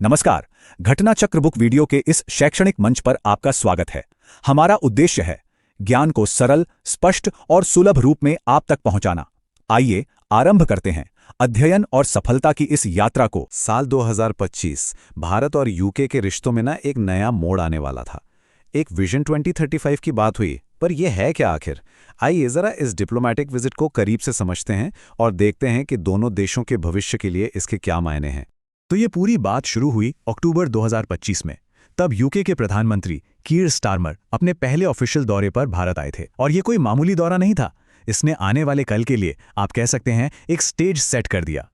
नमस्कार। घटना चक्र बुक वीडियो के इस शैक्षणिक मंच पर आपका स्वागत है। हमारा उद्देश्य है ज्ञान को सरल, स्पष्ट और सुलभ रूप में आप तक पहुंचाना। आइए आरंभ करते हैं अध्ययन और सफलता की इस यात्रा को। साल 2025 भारत और यूके के रिश्तों में एक नया मोड़ आने वाला था। एक विजन 2035 की बात हुई, पर यह है क्या आखिर? आइए जरा इस डिप्लोमेटिक विजिट को करीब से समझते हैं और देखते हैं कि दोनों देशों के भविष्य के लिए इसके क्या मायने हैं। तो ये पूरी बात शुरू हुई अक्टूबर 2025 में। तब यूके के प्रधानमंत्री कीर स्टारमर अपने पहले ऑफिशियल दौरे पर भारत आए थे। और ये कोई मामूली दौरा नहीं था। इसने आने वाले कल के लिए, आप कह सकते हैं, एक स्टेज सेट कर दिया।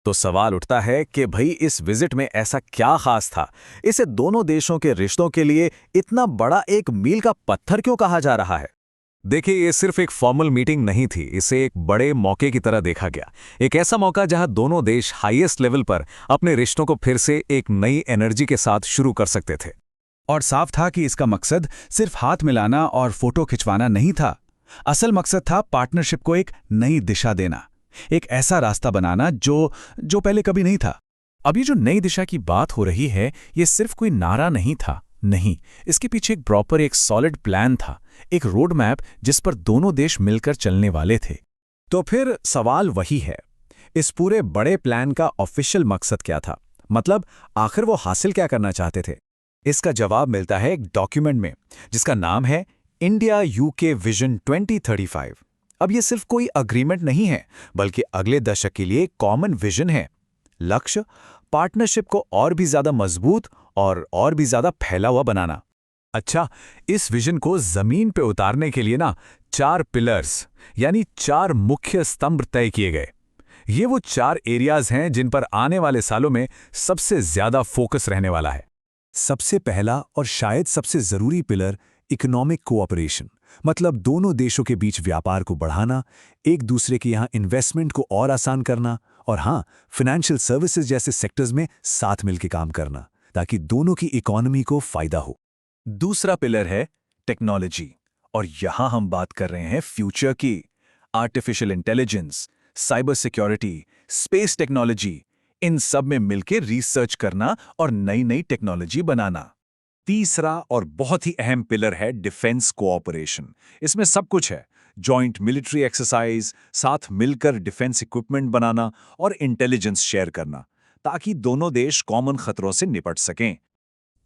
तो सवाल उठता है कि भाई इस विजिट में ऐसा क्या खास था? इसे दोनों देशों के रिश्तों के लिए इतना बड़ा एक मील का पत्थर क्यों कहा जा रहा है? देखिए, ये सिर्फ एक फॉर्मल मीटिंग नहीं थी, इसे एक बड़े मौके की तरह देखा गया। एक ऐसा मौका जहां दोनों देश हाईएस्ट लेवल पर अपने रिश्तों को फिर से एक नई एनर्जी के साथ शुरू कर सकते थे। और साफ था कि इसका मकसद सिर्फ हाथ मिलाना और फोटो खिंचवाना नहीं था। असल मकसद था पार्टनरशिप को एक नई दिशा देना, एक ऐसा रास्ता बनाना जो पहले कभी नहीं था। अब ये जो नई दिशा की बात हो रही है, ये सिर्फ कोई नारा नहीं था। नहीं, इसके पीछे एक प्रॉपर, एक सॉलिड प्लान था, एक रोड मैप जिस पर दोनों देश मिलकर चलने वाले थे। तो फिर सवाल वही है, इस पूरे बड़े प्लान का ऑफिशियल मकसद क्या था? मतलब आखिर वो हासिल क्या करना चाहते थे? इसका जवाब मिलता है एक डॉक्यूमेंट में जिसका नाम है इंडिया यूके विजन 2035। अब ये सिर्फ कोई अग्रीमेंट नहीं है, बल्कि अगले दशक के लिए कॉमन विजन है। लक्ष्य, पार्टनरशिप को और भी ज्यादा मजबूत और भी ज्यादा फैला हुआ बनाना। अच्छा, इस विजन को जमीन पे उतारने के लिए 4 पिलर्स यानी 4 मुख्य स्तंभ तय किए गए। ये वो 4 एरियाज हैं जिन पर आने वाले सालों में सबसे ज्यादा फोकस रहने वाला है। सबसे पहला और शायद सबसे जरूरी पिलर इकोनॉमिक कोऑपरेशन, मतलब दोनों देशों के बीच व्यापार को बढ़ाना, एक दूसरे के यहाँ इन्वेस्टमेंट को और आसान करना और हाँ, फाइनेंशियल सर्विसेज जैसे सेक्टर्स में साथ मिलकर काम करना, ताकि दोनों की इकोनॉमी को फायदा हो। दूसरा पिलर है टेक्नोलॉजी, और यहां हम बात कर रहे हैं फ्यूचर की। Artificial intelligence, cyber security, space technology, इन सब में मिलकर रिसर्च करना और नई नई टेक्नोलॉजी बनाना। तीसरा और बहुत ही अहम पिलर है डिफेंस कोऑपरेशन। इसमें सब कुछ है, जॉइंट मिलिट्री एक्सरसाइज, साथ मिलकर डिफेंस इक्विपमेंट बनाना और इंटेलिजेंस शेयर करना, ताकि दोनों देश कॉमन खतरों से निपट सकें।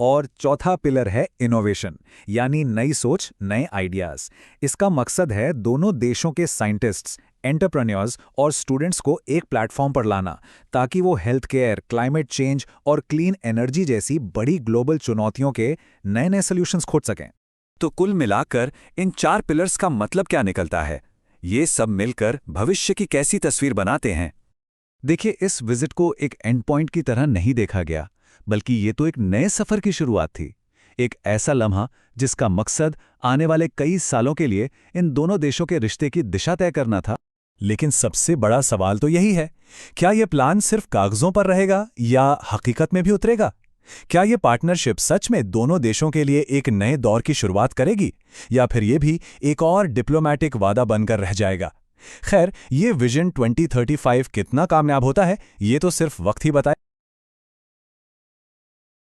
और चौथा पिलर है इनोवेशन, यानी नई सोच, नए आइडियाज। इसका मकसद है दोनों देशों के साइंटिस्ट्स, एंटरप्रेन्योर्स और स्टूडेंट्स को एक प्लेटफॉर्म पर लाना, ताकि वो हेल्थ केयर, क्लाइमेट चेंज और क्लीन एनर्जी जैसी बड़ी ग्लोबल चुनौतियों के नए नए सॉल्यूशंस खोज सकें। तो कुल मिलाकर इन 4 पिलर्स का मतलब क्या निकलता है? ये सब मिलकर भविष्य की कैसी तस्वीर बनाते हैं? देखिए, इस विजिट को एक एंड पॉइंट की तरह नहीं देखा गया, बल्कि ये तो एक नए सफर की शुरुआत थी। एक ऐसा लम्हा जिसका मकसद आने वाले कई सालों के लिए इन दोनों देशों के रिश्ते की दिशा तय करना था। लेकिन सबसे बड़ा सवाल तो यही है, क्या यह प्लान सिर्फ कागजों पर रहेगा या हकीकत में भी उतरेगा? क्या यह पार्टनरशिप सच में दोनों देशों के लिए एक नए दौर की शुरुआत करेगी, या फिर यह भी एक और डिप्लोमैटिक वादा बनकर रह जाएगा? खैर, ये विजन 2035 कितना कामयाब होता है, ये तो सिर्फ वक्त ही बताए।